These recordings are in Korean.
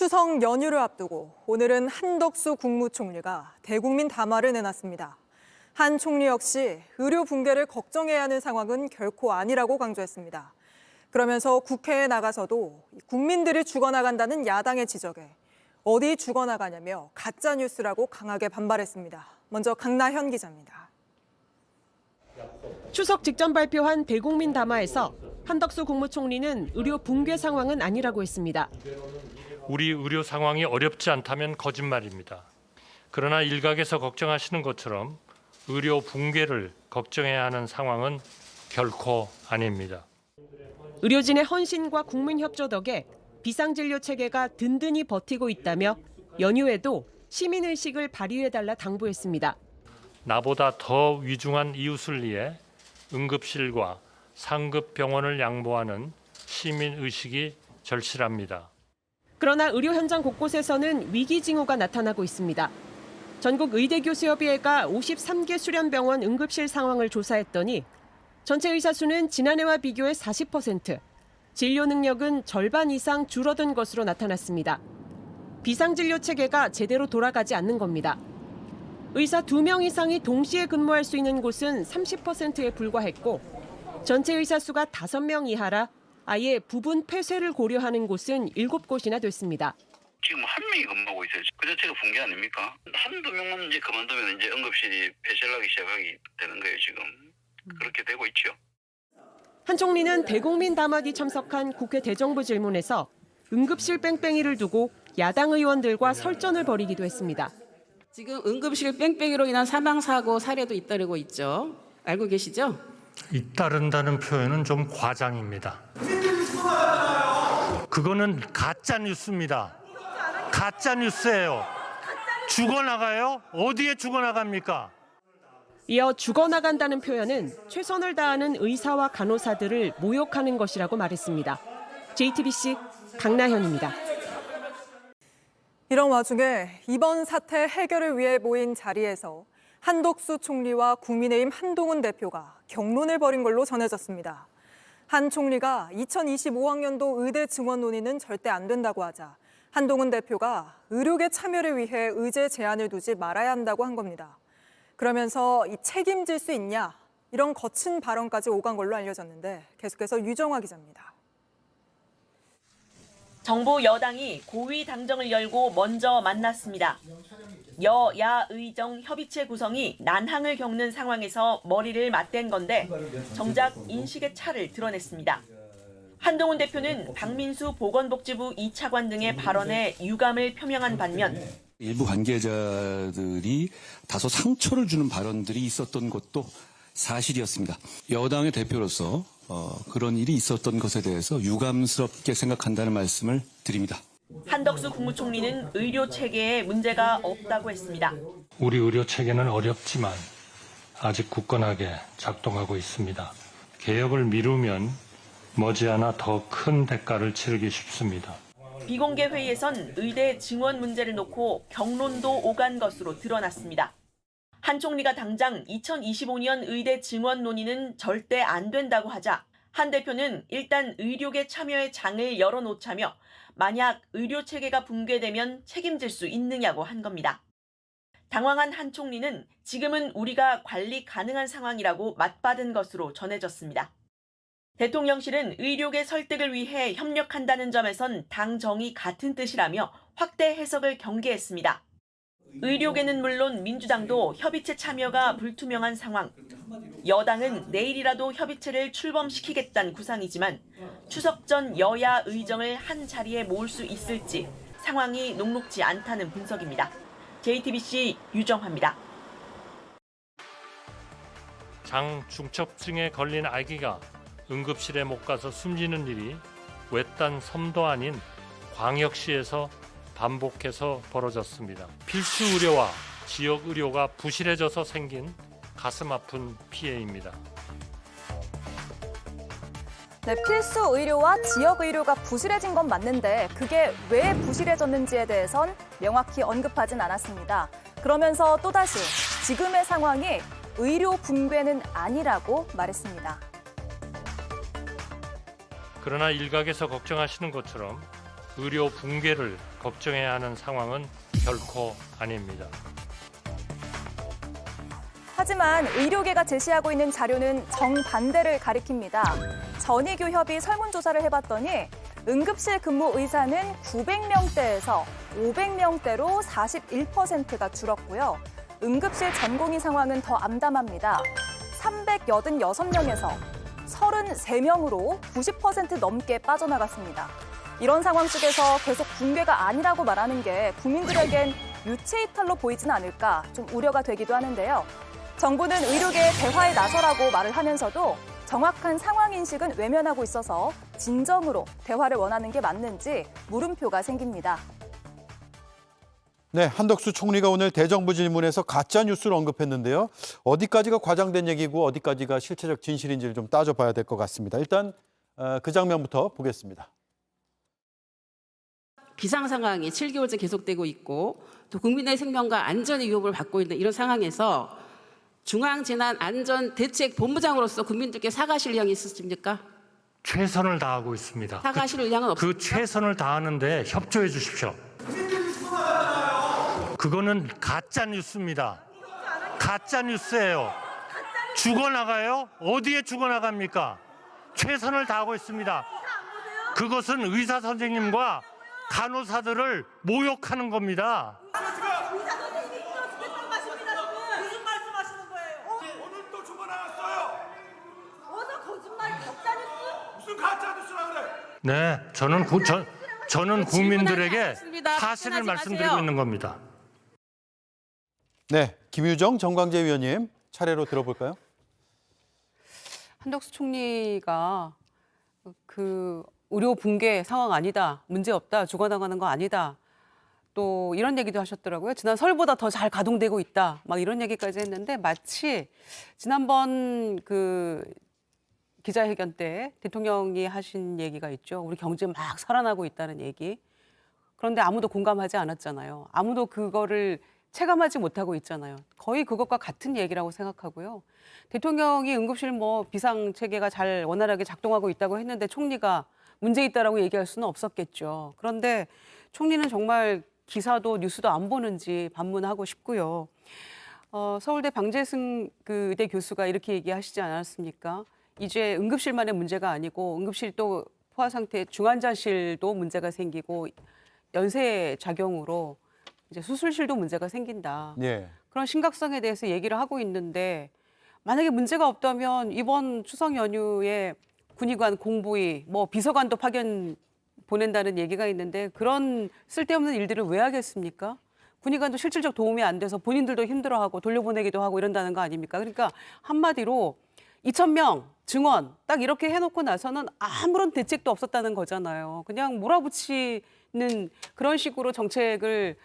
추석 연휴를 앞두고 오늘은 한덕수 국무총리가 대국민 담화를 내놨습니다. 한 총리 역시 의료 붕괴를 걱정해야 하는 상황은 결코 아니라고 강조했습니다. 그러면서 국회에 나가서도 국민들이 죽어나간다는 야당의 지적에 어디 죽어나가냐며 가짜뉴스라고 강하게 반발했습니다. 먼저 강나현 기자입니다. 추석 직전 발표한 대국민 담화에서 한덕수 국무총리는 의료 붕괴 상황은 아니라고 했습니다. 우리 의료 상황이 어렵지 않다면 거짓말입니다. 그러나 일각에서 걱정하시는 것처럼 의료 붕괴를 걱정해야 하는 상황은 결코 아닙니다. 의료진의 헌신과 국민 협조 덕에 비상진료 체계가 든든히 버티고 있다며 연휴에도 시민의식을 발휘해달라 당부했습니다. 나보다 더 위중한 이웃을 위해 응급실과 상급 병원을 양보하는 시민의식이 절실합니다. 그러나 의료 현장 곳곳에서는 위기 징후가 나타나고 있습니다. 전국 의대교수협의회가 53개 수련병원 응급실 상황을 조사했더니 전체 의사 수는 지난해와 비교해 40%, 진료 능력은 절반 이상 줄어든 것으로 나타났습니다. 비상진료 체계가 제대로 돌아가지 않는 겁니다. 의사 2명 이상이 동시에 근무할 수 있는 곳은 30%에 불과했고 전체 의사 수가 5명 이하라 아예 부분 폐쇄를 고려하는 곳은 7곳이나 됐습니다. 지금 한 명이 근무하고 있어요. 그 자체가 붕괴 아닙니까? 한두 명만 이제 그만두면 이제 응급실이 폐쇄를 하기 시작하게 되는 거예요, 지금. 그렇게 되고 있죠. 한 총리는 대국민 담화 뒤 참석한 국회 대정부 질문에서 응급실 뺑뺑이를 두고 야당 의원들과 설전을 벌이기도 했습니다. 지금 응급실 뺑뺑이로 인한 사망사고 사례도 잇따르고 있죠. 알고 계시죠? 잇따른다는 표현은 좀 과장입니다. 그거는 가짜 뉴스입니다. 가짜 뉴스예요. 죽어나가요? 어디에 죽어나갑니까? 이어 죽어나간다는 표현은 최선을 다하는 의사와 간호사들을 모욕하는 것이라고 말했습니다. JTBC 강나현입니다. 이런 와중에 이번 사태 해결을 위해 모인 자리에서 한덕수 총리와 국민의힘 한동훈 대표가 격론을 벌인 걸로 전해졌습니다. 한 총리가 2025학년도 의대 증원 논의는 절대 안 된다고 하자 한동훈 대표가 의료계 참여를 위해 의제 제한을 두지 말아야 한다고 한 겁니다. 그러면서 이 책임질 수 있냐 이런 거친 발언까지 오간 걸로 알려졌는데 계속해서 유정화 기자입니다. 정부 여당이 고위 당정을 열고 먼저 만났습니다. 여야 의정 협의체 구성이 난항을 겪는 상황에서 머리를 맞댄 건데 정작 인식의 차를 드러냈습니다. 한동훈 대표는 박민수 보건복지부 2차관 등의 발언에 유감을 표명한 반면 일부 관계자들이 다소 상처를 주는 발언들이 있었던 것도 사실이었습니다. 여당의 대표로서 그런 일이 있었던 것에 대해서 유감스럽게 생각한다는 말씀을 드립니다. 한덕수 국무총리는 의료 체계에 문제가 없다고 했습니다. 우리 의료 체계는 어렵지만 아직 굳건하게 작동하고 있습니다. 개혁을 미루면 머지않아 더 큰 대가를 치르기 쉽습니다. 비공개 회의에선 의대 증원 문제를 놓고 격론도 오간 것으로 드러났습니다. 한 총리가 당장 2025년 의대 증원 논의는 절대 안 된다고 하자 한 대표는 일단 의료계 참여의 장을 열어놓자며 만약 의료 체계가 붕괴되면 책임질 수 있느냐고 한 겁니다. 당황한 한 총리는 지금은 우리가 관리 가능한 상황이라고 맞받은 것으로 전해졌습니다. 대통령실은 의료계 설득을 위해 협력한다는 점에선 당정이 같은 뜻이라며 확대 해석을 경계했습니다. 의료계는 물론 민주당도 협의체 참여가 불투명한 상황. 여당은 내일이라도 협의체를 출범시키겠다는 구상이지만 추석 전 여야 의정을 한 자리에 모을 수 있을지 상황이 녹록지 않다는 분석입니다. JTBC 유정화입니다. 장 중첩증에 걸린 아기가 응급실에 못 가서 숨지는 일이 외딴 섬도 아닌 광역시에서 반복해서 벌어졌습니다. 필수 의료와 지역 의료가 부실해져서 생긴 가슴 아픈 피해입니다. 네, 필수 의료와 지역 의료가 부실해진 건 맞는데 그게 왜 부실해졌는지에 대해선 명확히 언급하진 않았습니다. 그러면서 또다시 지금의 상황이 의료 붕괴는 아니라고 말했습니다. 그러나 일각에서 걱정하시는 것처럼 의료 붕괴를 걱정해야 하는 상황은 결코 아닙니다. 하지만 의료계가 제시하고 있는 자료는 정반대를 가리킵니다. 전의교협이 설문조사를 해봤더니 응급실 근무 의사는 900명대에서 500명대로 41%가 줄었고요. 응급실 전공의 상황은 더 암담합니다. 386명에서 33명으로 90% 넘게 빠져나갔습니다. 이런 상황 속에서 계속 붕괴가 아니라고 말하는 게 국민들에겐 유체 이탈로 보이진 않을까 좀 우려가 되기도 하는데요. 정부는 의료계의 대화에 나서라고 말을 하면서도 정확한 상황 인식은 외면하고 있어서 진정으로 대화를 원하는 게 맞는지 물음표가 생깁니다. 네, 한덕수 총리가 오늘 대정부 질문에서 가짜 뉴스를 언급했는데요. 어디까지가 과장된 얘기고 어디까지가 실체적 진실인지를 좀 따져봐야 될 것 같습니다. 일단 그 장면부터 보겠습니다. 비상 상황이 7개월째 계속되고 있고 또 국민의 생명과 안전의 위협을 받고 있는 이런 상황에서 중앙재난안전대책본부장으로서 국민들께 사과하실 의향이 있으십니까? 최선을 다하고 있습니다. 사과하실 의향은 없습니까? 그 최선을 다하는데 협조해 주십시오. 그거는 가짜 뉴스입니다. 가짜 뉴스예요. 죽어나가요? 어디에 죽어나갑니까? 최선을 다하고 있습니다. 그것은 의사 선생님과 간호사들을 모욕하는 겁니다. 무슨 말씀하시는 거예요? 오늘 또 죽어나갔어요. 어서 거짓말 가짜 뉴스? 무슨 가짜 뉴스라 그래? 네, 저는 국민들에게 사실을 말씀드리고 있는 겁니다. 네, 김유정 정광재 위원님 차례로 들어볼까요? 한덕수 총리가 그 의료 붕괴 상황 아니다, 문제 없다, 죽어나가는 거 아니다. 또 이런 얘기도 하셨더라고요. 지난 설보다 더 잘 가동되고 있다. 막 이런 얘기까지 했는데 마치 지난번 그 기자회견 때 대통령이 하신 얘기가 있죠. 우리 경제 막 살아나고 있다는 얘기. 그런데 아무도 공감하지 않았잖아요. 아무도 그거를 체감하지 못하고 있잖아요. 거의 그것과 같은 얘기라고 생각하고요. 대통령이 응급실 비상 체계가 잘 원활하게 작동하고 있다고 했는데 총리가 문제 있다라고 얘기할 수는 없었겠죠. 그런데 총리는 정말 기사도 뉴스도 안 보는지 반문하고 싶고요. 서울대 방재승 그 의대 교수가 이렇게 얘기하시지 않았습니까? 이제 응급실만의 문제가 아니고 응급실 또 포화 상태 중환자실도 문제가 생기고 연쇄 작용으로 이제 수술실도 문제가 생긴다. 예. 그런 심각성에 대해서 얘기를 하고 있는데 만약에 문제가 없다면 이번 추석 연휴에 군의관, 공보위, 비서관도 파견 보낸다는 얘기가 있는데 그런 쓸데없는 일들을 왜 하겠습니까? 군의관도 실질적 도움이 안 돼서 본인들도 힘들어하고 돌려보내기도 하고 이런다는 거 아닙니까? 그러니까 한마디로 2,000명 증원 딱 이렇게 해놓고 나서는 아무런 대책도 없었다는 거잖아요. 그냥 몰아붙이는 그런 식으로 정책을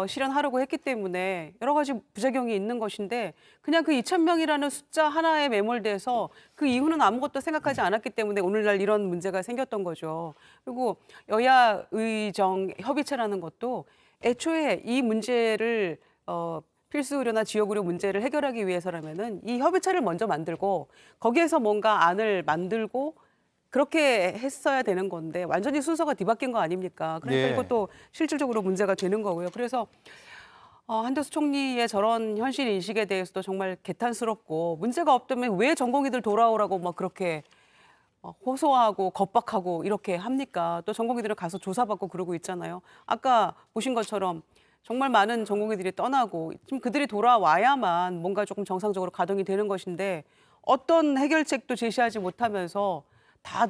실현하려고 했기 때문에 여러 가지 부작용이 있는 것인데 그냥 그 2,000명이라는 숫자 하나에 매몰돼서 그 이후는 아무것도 생각하지 않았기 때문에 오늘날 이런 문제가 생겼던 거죠. 그리고 여야 의정 협의체라는 것도 애초에 이 문제를 필수 의료나 지역 의료 문제를 해결하기 위해서라면은 이 협의체를 먼저 만들고 거기에서 뭔가 안을 만들고 그렇게 했어야 되는 건데 완전히 순서가 뒤바뀐 거 아닙니까? 그러니까 예. 이것도 실질적으로 문제가 되는 거고요. 그래서 한덕수 총리의 저런 현실 인식에 대해서도 정말 개탄스럽고 문제가 없다면 왜 전공의들 돌아오라고 막 그렇게 호소하고 겁박하고 이렇게 합니까? 또 전공의들은 가서 조사받고 그러고 있잖아요. 아까 보신 것처럼 정말 많은 전공의들이 떠나고 지금 그들이 돌아와야만 뭔가 조금 정상적으로 가동이 되는 것인데 어떤 해결책도 제시하지 못하면서 다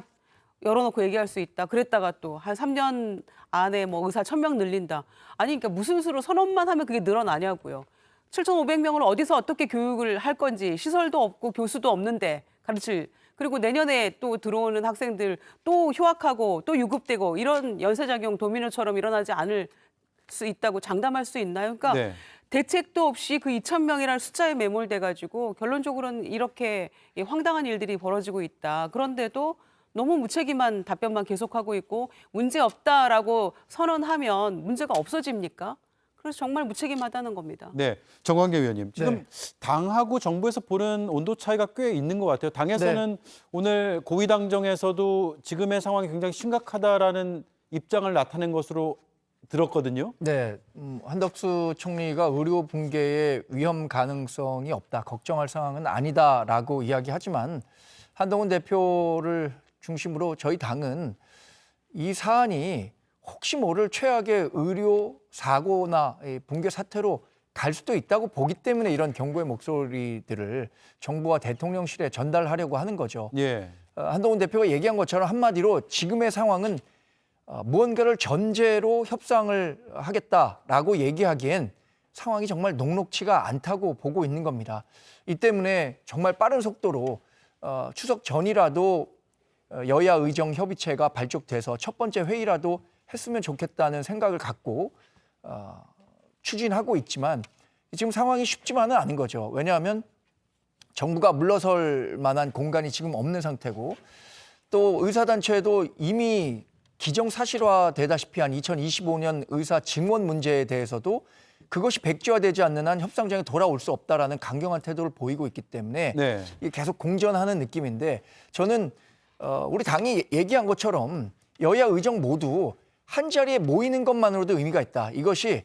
열어놓고 얘기할 수 있다. 그랬다가 또 한 3년 안에 의사 1,000명 늘린다. 아니 그러니까 무슨 수로 선언만 하면 그게 늘어나냐고요. 7,500명을 어디서 어떻게 교육을 할 건지 시설도 없고 교수도 없는데 가르칠. 그리고 내년에 또 들어오는 학생들 또 휴학하고 또 유급되고 이런 연쇄작용 도미노처럼 일어나지 않을 수 있다고 장담할 수 있나요? 그러니까 네. 대책도 없이 그 2,000명이라는 숫자에 매몰돼가지고 결론적으로는 이렇게 황당한 일들이 벌어지고 있다. 그런데도 너무 무책임한 답변만 계속하고 있고 문제 없다라고 선언하면 문제가 없어집니까? 그래서 정말 무책임하다는 겁니다. 네, 정광재 위원님. 지금 당하고 정부에서 보는 온도 차이가 꽤 있는 것 같아요. 당에서는 오늘 고위당정에서도 지금의 상황이 굉장히 심각하다라는 입장을 나타낸 것으로 들었거든요. 네, 한덕수 총리가 의료 붕괴의 위험 가능성이 없다, 걱정할 상황은 아니다라고 이야기하지만 한동훈 대표를 중심으로 저희 당은 이 사안이 혹시 모를 최악의 의료 사고나 붕괴 사태로 갈 수도 있다고 보기 때문에 이런 경고의 목소리들을 정부와 대통령실에 전달하려고 하는 거죠. 예. 한동훈 대표가 얘기한 것처럼 한마디로 지금의 상황은 무언가를 전제로 협상을 하겠다라고 얘기하기엔 상황이 정말 녹록치가 않다고 보고 있는 겁니다. 이 때문에 정말 빠른 속도로 추석 전이라도 여야 의정 협의체가 발족돼서 첫 번째 회의라도 했으면 좋겠다는 생각을 갖고 추진하고 있지만 지금 상황이 쉽지만은 않은 거죠. 왜냐하면 정부가 물러설 만한 공간이 지금 없는 상태고 또 의사단체도 이미 기정사실화되다시피 한 2025년 의사 증원 문제에 대해서도 그것이 백지화되지 않는 한 협상장에 돌아올 수 없다라는 강경한 태도를 보이고 있기 때문에 네. 이게 계속 공전하는 느낌인데 저는 우리 당이 얘기한 것처럼 여야 의정 모두 한 자리에 모이는 것만으로도 의미가 있다. 이것이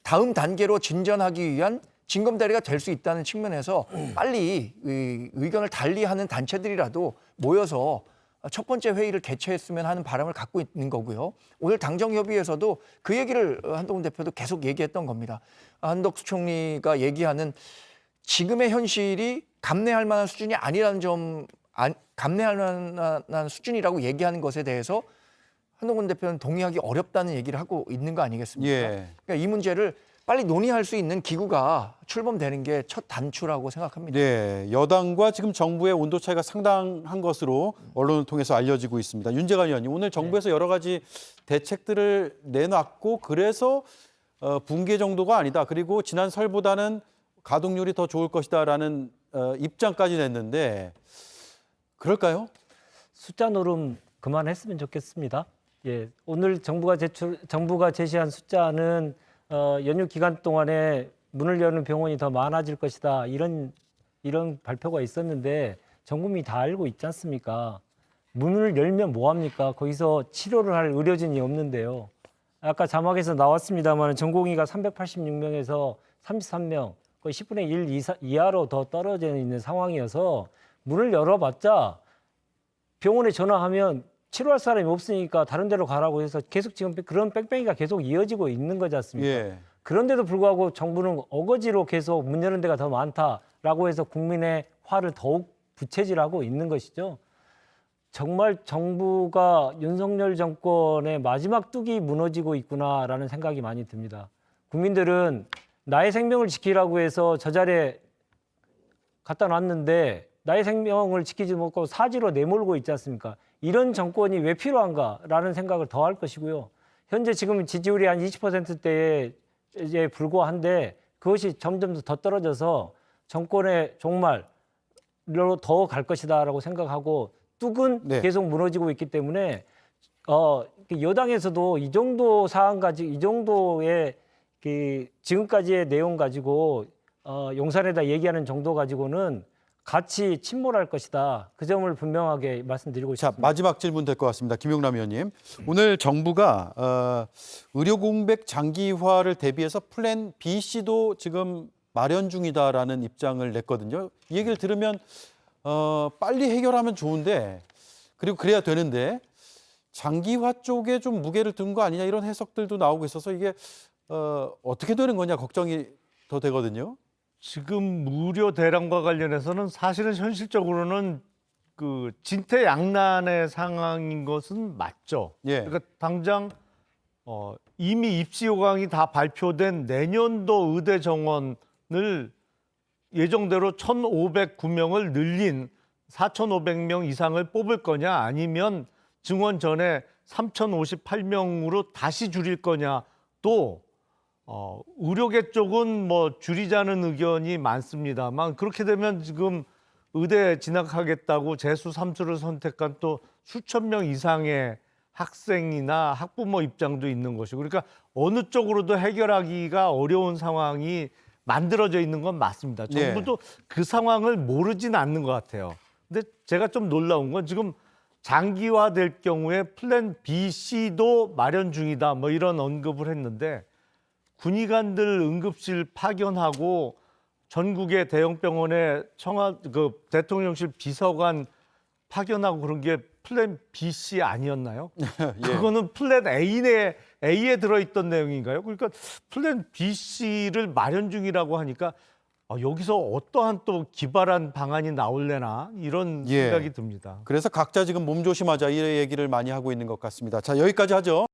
다음 단계로 진전하기 위한 징검다리가 될 수 있다는 측면에서 빨리 의견을 달리하는 단체들이라도 모여서 첫 번째 회의를 개최했으면 하는 바람을 갖고 있는 거고요. 오늘 당정협의에서도 그 얘기를 한동훈 대표도 계속 얘기했던 겁니다. 한덕수 총리가 얘기하는 지금의 현실이 감내할 만한 수준이 아니라는 점, 감내할 만한 수준이라고 얘기하는 것에 대해서 한동훈 대표는 동의하기 어렵다는 얘기를 하고 있는 거 아니겠습니까? 예. 그러니까 이 문제를 빨리 논의할 수 있는 기구가 출범되는 게 첫 단추라고 생각합니다. 네, 여당과 지금 정부의 온도 차이가 상당한 것으로 언론을 통해서 알려지고 있습니다. 윤재관 의원님, 오늘 정부에서 여러 가지 대책들을 내놨고 그래서 붕괴 정도가 아니다. 그리고 지난 설보다는 가동률이 더 좋을 것이다라는 입장까지 냈는데 그럴까요? 숫자 노름 그만했으면 좋겠습니다. 예, 오늘 정부가 제시한 숫자는 연휴 기간 동안에 문을 여는 병원이 더 많아질 것이다. 이런 발표가 있었는데 전 국민이 다 알고 있지 않습니까? 문을 열면 뭐합니까? 거기서 치료를 할 의료진이 없는데요. 아까 자막에서 나왔습니다만 전공의가 386명에서 33명, 거의 10분의 1 이하로 더 떨어져 있는 상황이어서 문을 열어봤자 병원에 전화하면 치료할 사람이 없으니까 다른 데로 가라고 해서 계속 지금 그런 뺑뺑이가 계속 이어지고 있는 거지 않습니까? 예. 그런데도 불구하고 정부는 어거지로 계속 문 여는 데가 더 많다라고 해서 국민의 화를 더욱 부채질하고 있는 것이죠. 정말 정부가 윤석열 정권의 마지막 뚝이 무너지고 있구나라는 생각이 많이 듭니다. 국민들은 나의 생명을 지키라고 해서 저 자리에 갖다 놨는데 나의 생명을 지키지 못하고 사지로 내몰고 있지 않습니까? 이런 정권이 왜 필요한가라는 생각을 더 할 것이고요. 현재 지금 지지율이 한 20%대에 이제 불과한데 그것이 점점 더 떨어져서 정권의 종말로 더 갈 것이다라고 생각하고 뚝은 네. 계속 무너지고 있기 때문에 여당에서도 이 정도 사안 가지고 이 정도의 지금까지의 내용 가지고 용산에다 얘기하는 정도 가지고는 같이 침몰할 것이다. 그 점을 분명하게 말씀드리고 자, 싶습니다. 마지막 질문 될 것 같습니다. 김용남 의원님. 오늘 정부가 의료 공백 장기화를 대비해서 플랜 B씨도 지금 마련 중이다라는 입장을 냈거든요. 이 얘기를 들으면 빨리 해결하면 좋은데 그리고 그래야 되는데 장기화 쪽에 좀 무게를 둔 거 아니냐 이런 해석들도 나오고 있어서 이게 어떻게 되는 거냐 걱정이 더 되거든요. 지금 무료 대란과 관련해서는 사실은 현실적으로는 그 진퇴양난의 상황인 것은 맞죠. 예. 그러니까 당장 이미 입시 요강이 다 발표된 내년도 의대 정원을 예정대로 1,509명을 늘린 4,500명 이상을 뽑을 거냐 아니면 증원 전에 3,058명으로 다시 줄일 거냐 또 의료계 쪽은 뭐 줄이자는 의견이 많습니다만 그렇게 되면 지금 의대 진학하겠다고 재수 3수를 선택한 또 수천 명 이상의 학생이나 학부모 입장도 있는 것이고 그러니까 어느 쪽으로도 해결하기가 어려운 상황이 만들어져 있는 건 맞습니다. 정부도 그 상황을 모르진 않는 것 같아요. 근데 제가 좀 놀라운 건 지금 장기화될 경우에 플랜 B, C도 마련 중이다. 뭐 이런 언급을 했는데 군의관들 응급실 파견하고 전국의 대형 병원에 대통령실 비서관 파견하고 그런 게 플랜 B, C 아니었나요? 예. 그거는 플랜 A에 들어있던 내용인가요? 그러니까 플랜 B, C를 마련 중이라고 하니까 여기서 어떠한 또 기발한 방안이 나올래나 이런 예. 생각이 듭니다. 그래서 각자 지금 몸조심하자 이 얘기를 많이 하고 있는 것 같습니다. 자, 여기까지 하죠.